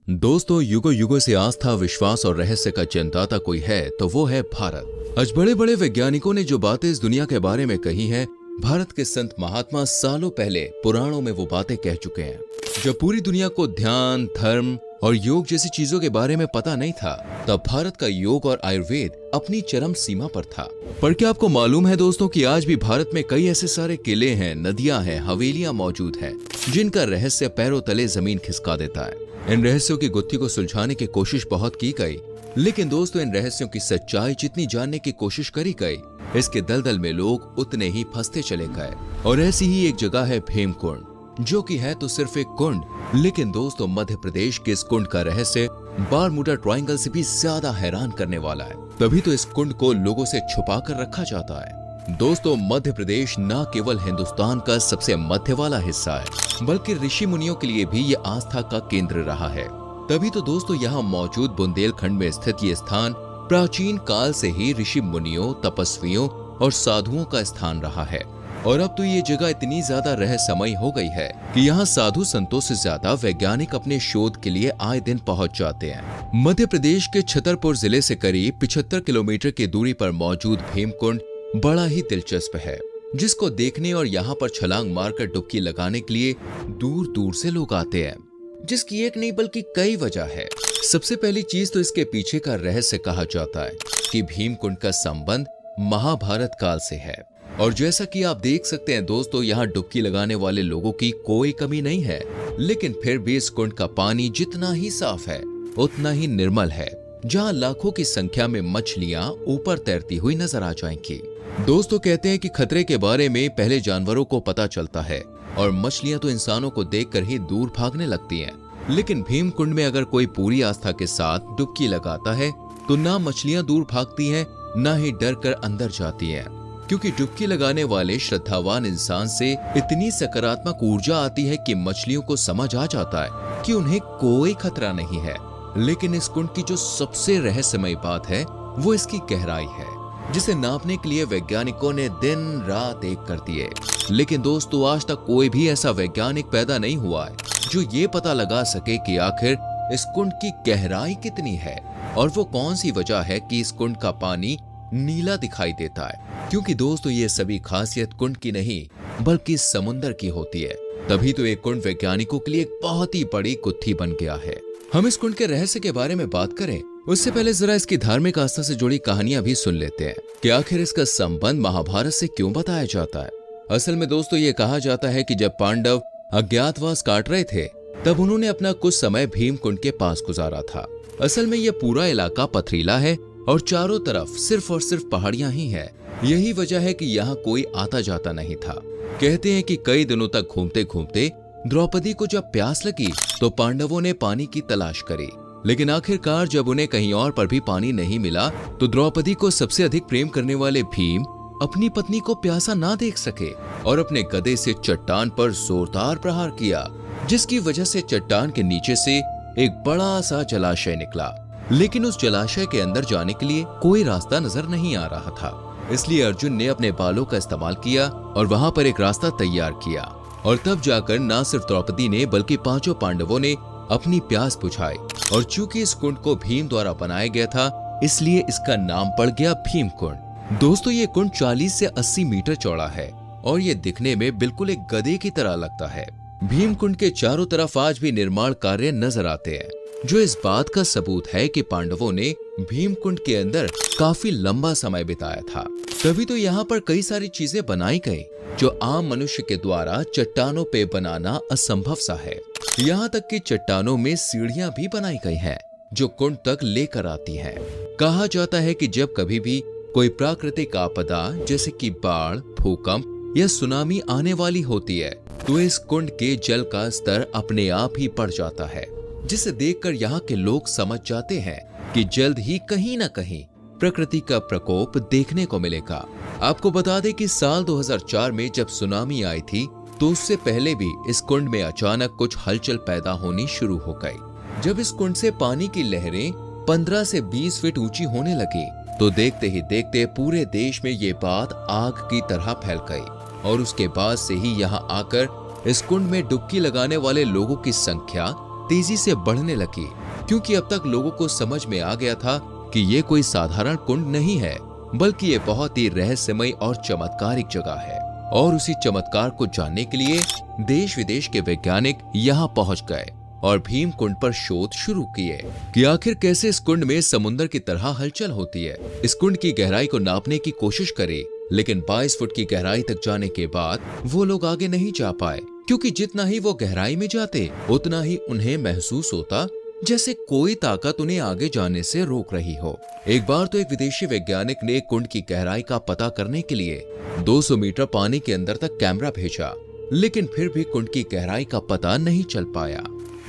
दोस्तों, युगों युगों से आस्था, विश्वास और रहस्य का जन्मदाता कोई है तो वो है भारत। आज बड़े बड़े वैज्ञानिकों ने जो बातें इस दुनिया के बारे में कही हैं, भारत के संत महात्मा सालों पहले पुराणों में वो बातें कह चुके हैं। जब पूरी दुनिया को ध्यान, धर्म और योग जैसी चीजों के बारे में पता नहीं था, तब भारत का योग और आयुर्वेद अपनी चरम सीमा पर था। पर क्या आपको मालूम है दोस्तों कि आज भी भारत में कई ऐसे सारे किले हैं, नदियां हैं, हवेलियां मौजूद हैं, जिनका रहस्य पैरों तले जमीन खिसका देता है। इन रहस्यों की गुत्थी को सुलझाने की कोशिश बहुत की गई, लेकिन दोस्तों इन रहस्यों की सच्चाई जितनी जानने की कोशिश करी गई, इसके दलदल में लोग उतने ही फंसते चले गए। और ऐसी ही एक जगह है भेमकुंड, जो कि है तो सिर्फ एक कुंड, लेकिन दोस्तों मध्य प्रदेश के इस कुंड का रहस्य बारमूडा ट्रायंगल से भी ज्यादा हैरान करने वाला है। तभी तो इस कुंड को लोगों से छुपा कर रखा जाता है। दोस्तों, मध्य प्रदेश न केवल हिंदुस्तान का सबसे मध्य वाला हिस्सा है, बल्कि ऋषि मुनियों के लिए भी ये आस्था का केंद्र रहा है। तभी तो दोस्तों यहाँ मौजूद बुंदेलखंड में स्थित ये स्थान प्राचीन काल से ही ऋषि मुनियों, तपस्वियों और साधुओं का स्थान रहा है। और अब तो ये जगह इतनी ज्यादा रहस्यमयी हो गई है कि यहाँ साधु संतों से ज्यादा वैज्ञानिक अपने शोध के लिए आए दिन पहुंच जाते हैं। मध्य प्रदेश के छतरपुर जिले से करीब 75 किलोमीटर की दूरी पर मौजूद भेमकुंड बड़ा ही दिलचस्प है, जिसको देखने और यहाँ पर छलांग मारकर डुबकी लगाने के लिए दूर दूर से लोग आते हैं। जिसकी एक नहीं बल्कि कई वजह है। सबसे पहली चीज तो इसके पीछे का रहस्य कहा जाता है कि भीमकुंड का संबंध महाभारत काल से है। और जैसा कि आप देख सकते हैं दोस्तों, यहाँ डुबकी लगाने वाले लोगों की कोई कमी नहीं है, लेकिन फिर भी इस कुंड का पानी जितना ही साफ है उतना ही निर्मल है, जहाँ लाखों की संख्या में मछलियाँ ऊपर तैरती हुई नजर आ जाएंगी। दोस्तों कहते हैं कि खतरे के बारे में पहले जानवरों को पता चलता है और मछलियां तो इंसानों को देखकर ही दूर भागने लगती हैं। लेकिन भीमकुंड में अगर कोई पूरी आस्था के साथ डुबकी लगाता है तो ना मछलियां दूर भागती हैं, ना ही डर कर अंदर जाती हैं, क्योंकि डुबकी लगाने वाले श्रद्धावान इंसान से इतनी सकारात्मक ऊर्जा आती है कि मछलियों को समझ आ जाता है कि उन्हें कोई खतरा नहीं है। लेकिन इस कुंड की जो सबसे रहस्यमयी बात है वो इसकी गहराई है, जिसे नापने के लिए वैज्ञानिकों ने दिन रात एक कर दिए। लेकिन दोस्तों आज तक कोई भी ऐसा वैज्ञानिक पैदा नहीं हुआ है जो ये पता लगा सके कि आखिर इस कुंड की गहराई कितनी है और वो कौन सी वजह है कि इस कुंड का पानी नीला दिखाई देता है। क्योंकि दोस्तों ये सभी खासियत कुंड की नहीं बल्कि समुंदर की होती है। तभी तो ये कुंड वैज्ञानिकों के लिए एक बहुत ही बड़ी गुत्थी बन गया है। हम इस कुंड के रहस्य के बारे में बात करें उससे पहले जरा इसकी धार्मिक आस्था से जुड़ी कहानियां भी सुन लेते हैं कि आखिर इसका संबंध महाभारत से क्यों बताया जाता है। असल में दोस्तों ये कहा जाता है कि जब पांडव अज्ञातवास काट रहे थे तब उन्होंने अपना कुछ समय भीमकुंड के पास गुजारा था। असल में यह पूरा इलाका पथरीला है और चारों तरफ सिर्फ और सिर्फ पहाड़ियां ही है। यही वजह है कि यहाँ कोई आता जाता नहीं था। कहते हैं कि कई दिनों तक घूमते घूमते द्रौपदी को जब प्यास लगी तो पांडवों ने पानी की तलाश करी, लेकिन आखिरकार जब उन्हें कहीं और पर भी पानी नहीं मिला तो द्रौपदी को सबसे अधिक प्रेम करने वाले भीम अपनी पत्नी को प्यासा ना देख सके और अपने गदे से चट्टान पर जोरदार प्रहार किया, जिसकी वजह से चट्टान के नीचे से एक बड़ा सा जलाशय निकला। लेकिन उस जलाशय के अंदर जाने के लिए कोई रास्ता नजर नहीं आ रहा था, इसलिए अर्जुन ने अपने बालों का इस्तेमाल किया और वहां पर एक रास्ता तैयार किया। और तब जाकर न सिर्फ द्रौपदी ने बल्कि पांचों पांडवों ने अपनी प्यास बुझाई। और चूंकि इस कुंड को भीम द्वारा बनाया गया था, इसलिए इसका नाम पड़ गया भीमकुंड। दोस्तों ये कुंड 40 से 80 मीटर चौड़ा है और ये दिखने में बिल्कुल एक गधे की तरह लगता है। भीमकुंड के चारों तरफ आज भी निर्माण कार्य नजर आते हैं, जो इस बात का सबूत है कि पांडवों ने भीमकुंड के अंदर काफी लंबा समय बिताया था। तभी तो यहाँ पर कई सारी चीजें बनाई गई जो आम मनुष्य के द्वारा चट्टानों पे बनाना असंभव सा है। यहाँ तक कि चट्टानों में सीढ़ियां भी बनाई गई हैं, जो कुंड तक लेकर आती हैं। कहा जाता है कि जब कभी भी कोई प्राकृतिक आपदा जैसे कि बाढ़, भूकंप या सुनामी आने वाली होती है तो इस कुंड के जल का स्तर अपने आप ही बढ़ जाता है, जिसे देखकर यहाँ के लोग समझ जाते हैं कि जल्द ही कहीं न कहीं प्रकृति का प्रकोप देखने को मिलेगा। आपको बता दें कि साल 2004 में जब सुनामी आई थी तो उससे पहले भी इस कुंड में अचानक कुछ हलचल पैदा होनी शुरू हो गई। जब इस कुंड से पानी की लहरें 15 से 20 फीट ऊंची होने लगी तो देखते ही देखते पूरे देश में ये बात आग की तरह फैल गई और उसके बाद से ही यहाँ आकर इस कुंड में डुबकी लगाने वाले लोगों की संख्या तेजी से बढ़ने लगी, क्योंकि अब तक लोगों को समझ में आ गया था कि ये कोई साधारण कुंड नहीं है, बल्कि ये बहुत ही रहस्यमय और चमत्कारिक जगह है। और उसी चमत्कार को जानने के लिए देश विदेश के वैज्ञानिक यहाँ पहुंच गए और भीम कुंड पर शोध शुरू किए कि आखिर कैसे इस कुंड में समुद्र की तरह हलचल होती है। इस कुंड की गहराई को नापने की कोशिश करी, लेकिन 22 फुट की गहराई तक जाने के बाद वो लोग आगे नहीं जा पाए, क्योंकि जितना ही वो गहराई में जाते उतना ही उन्हें महसूस होता जैसे कोई ताकत उन्हें आगे जाने से रोक रही हो। एक बार तो एक विदेशी वैज्ञानिक ने कुंड की गहराई का पता करने के लिए 200 मीटर पानी के अंदर तक कैमरा भेजा, लेकिन फिर भी कुंड की गहराई का पता नहीं चल पाया।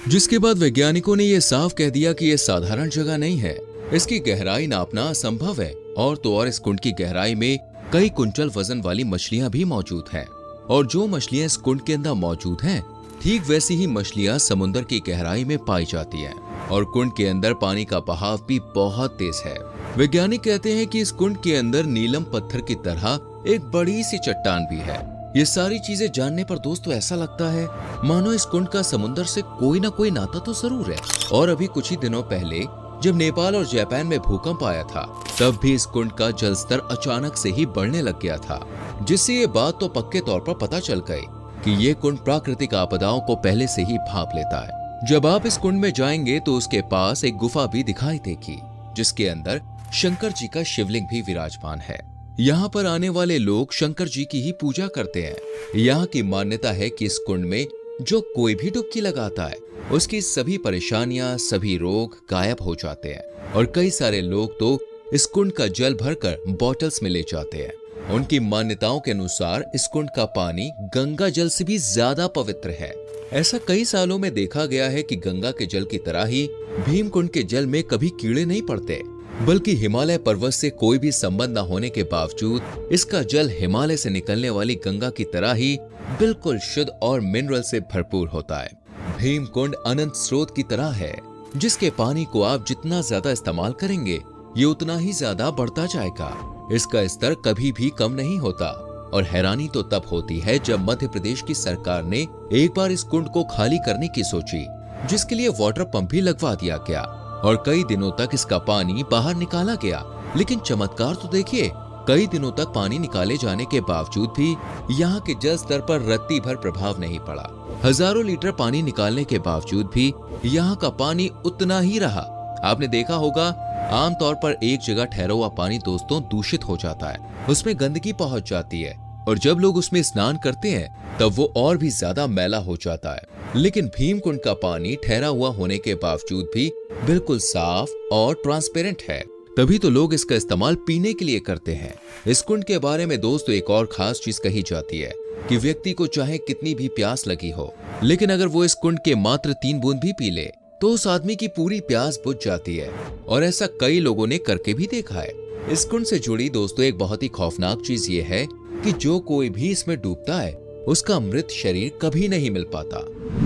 जिसके बाद वैज्ञानिकों ने यह साफ कह दिया कि यह साधारण जगह नहीं है, इसकी गहराई नापना असंभव है। और तो और इस कुंड की गहराई में कई कुंटल वजन वाली मछलियां भी मौजूद हैं, और जो मछलियां इस कुंड के अंदर मौजूद हैं, ठीक वैसी ही मछलियां समुद्र की गहराई में पाई जाती हैं। और कुंड के अंदर पानी का बहाव भी बहुत तेज है। वैज्ञानिक कहते हैं कि इस कुंड के अंदर नीलम पत्थर की तरह एक बड़ी सी चट्टान भी है। ये सारी चीजें जानने पर दोस्तों ऐसा लगता है मानो इस कुंड का समुद्र से कोई ना कोई नाता तो जरूर है। और अभी कुछ ही दिनों पहले जब नेपाल और जापान में भूकंप आया था, तब भी इस कुंड का जल स्तर अचानक से ही बढ़ने लग गया था, जिससे ये बात तो पक्के तौर पर पता चल गई कि ये कुंड प्राकृतिक आपदाओं को पहले से ही भांप लेता है। जब आप इस कुंड में जाएंगे तो उसके पास एक गुफा भी दिखाई देगी, जिसके अंदर शंकर जी का शिवलिंग भी विराजमान है। यहाँ पर आने वाले लोग शंकर जी की ही पूजा करते हैं। यहाँ की मान्यता है कि इस कुंड में जो कोई भी डुबकी लगाता है, उसकी सभी परेशानियां, सभी रोग गायब हो जाते हैं। और कई सारे लोग तो इस कुंड का जल भरकर बॉटल्स में ले जाते हैं। उनकी मान्यताओं के अनुसार इस कुंड का पानी गंगा जल से भी ज्यादा पवित्र है। ऐसा कई सालों में देखा गया है कि गंगा के जल की तरह ही भीम कुंड के जल में कभी कीड़े नहीं पड़ते, बल्कि हिमालय पर्वत से कोई भी संबंध न होने के बावजूद इसका जल हिमालय से निकलने वाली गंगा की तरह ही बिल्कुल शुद्ध और मिनरल से भरपूर होता है। भीम कुंड अनंत स्रोत की तरह है, जिसके पानी को आप जितना ज्यादा इस्तेमाल करेंगे, ये उतना ही ज्यादा बढ़ता जाएगा। इसका स्तर कभी भी कम नहीं होता। और हैरानी तो तब होती है जब मध्य प्रदेश की सरकार ने एक बार इस कुंड को खाली करने की सोची, जिसके लिए वाटर पंप भी लगवा दिया गया और कई दिनों तक इसका पानी बाहर निकाला गया। लेकिन चमत्कार तो देखिए, कई दिनों तक पानी निकाले जाने के बावजूद भी यहाँ के जल स्तर पर रत्ती भर प्रभाव नहीं पड़ा। हजारों लीटर पानी निकालने के बावजूद भी यहाँ का पानी उतना ही रहा। आपने देखा होगा, आमतौर पर एक जगह ठहरा हुआ पानी दोस्तों दूषित हो जाता है, उसमें गंदगी पहुंच जाती है, और जब लोग उसमें स्नान करते हैं तब वो और भी ज्यादा मैला हो जाता है। लेकिन भीम कुंड का पानी ठहरा हुआ होने के बावजूद भी बिल्कुल साफ और ट्रांसपेरेंट है, तभी तो लोग इसका इस्तेमाल पीने के लिए करते हैं। इस कुंड के बारे में दोस्तों एक और खास चीज कही जाती है कि व्यक्ति को चाहे कितनी भी प्यास लगी हो, लेकिन अगर वो इस कुंड के मात्र 3 बूंद भी पी ले तो उस आदमी की पूरी प्यास बुझ जाती है। और ऐसा कई लोगों ने करके भी देखा है। इस कुंड से जुड़ी दोस्तों एक बहुत ही खौफनाक चीज ये है कि जो कोई भी इसमें डूबता है, उसका मृत शरीर कभी नहीं मिल पाता।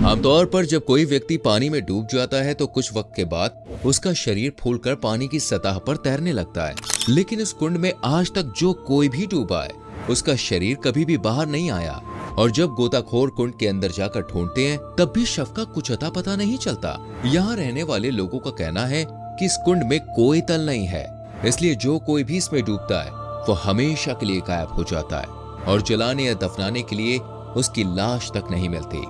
आमतौर पर जब कोई व्यक्ति पानी में डूब जाता है तो कुछ वक्त के बाद उसका शरीर फूलकर पानी की सतह पर तैरने लगता है, लेकिन इस कुंड में आज तक जो कोई भी डूबा है, उसका शरीर कभी भी बाहर नहीं आया। और जब गोताखोर कुंड के अंदर जाकर ढूंढते हैं, तब भी शव का कुछ अता पता नहीं चलता। यहाँ रहने वाले लोगों का कहना है कि इस कुंड में कोई तल नहीं है, इसलिए जो कोई भी इसमें डूबता है वो हमेशा के लिए गायब हो जाता है और जलाने या दफनाने के लिए उसकी लाश तक नहीं मिलती।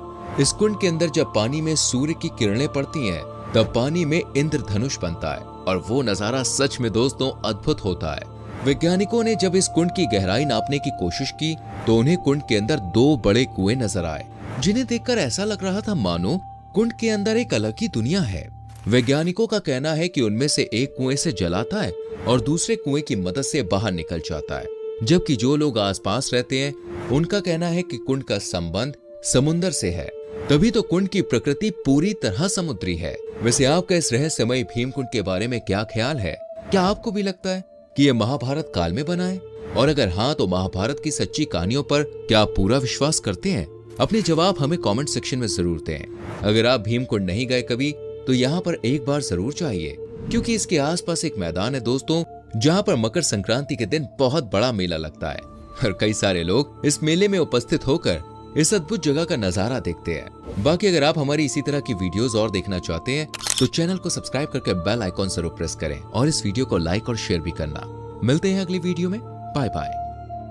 इस कुंड के अंदर जब पानी में सूर्य की किरणें पड़ती हैं, तब पानी में इंद्रधनुष बनता है और वो नजारा सच में दोस्तों अद्भुत होता है। वैज्ञानिकों ने जब इस कुंड की गहराई नापने की कोशिश की तो उन्हें कुंड के अंदर 2 बड़े कुएं नजर आए, जिन्हें देखकर ऐसा लग रहा था मानो कुंड के अंदर एक अलग ही दुनिया है। वैज्ञानिकों का कहना है कि उनमें से एक कुएं से जल आता है और दूसरे कुएं की मदद से बाहर निकल जाता है, जबकि जो लोग आसपास रहते हैं उनका कहना है कि कुंड का संबंध समुद्र से है। तभी तो कुंड की प्रकृति पूरी तरह समुद्री है। वैसे आपका इस रहस्यमय भीम कुंड के बारे में क्या ख्याल है? क्या आपको भी लगता है कि यह महाभारत काल में बना है? और अगर हाँ, तो महाभारत की सच्ची कहानियों पर क्या आप पूरा विश्वास करते हैं? अपने जवाब हमें कमेंट सेक्शन में जरूर दें। अगर आप भीम कुंड नहीं गए कभी तो यहाँ पर एक बार जरूर जाइए, क्योंकि इसके आसपास एक मैदान है दोस्तों, जहाँ पर मकर संक्रांति के दिन बहुत बड़ा मेला लगता है और कई सारे लोग इस मेले में उपस्थित होकर इस अद्भुत जगह का नजारा देखते हैं। बाकी अगर आप हमारी इसी तरह की वीडियोस और देखना चाहते हैं तो चैनल को सब्सक्राइब करके बेल आइकॉन जरूर प्रेस करें और इस वीडियो को लाइक और शेयर भी करना। मिलते हैं अगली वीडियो में। Bye bye.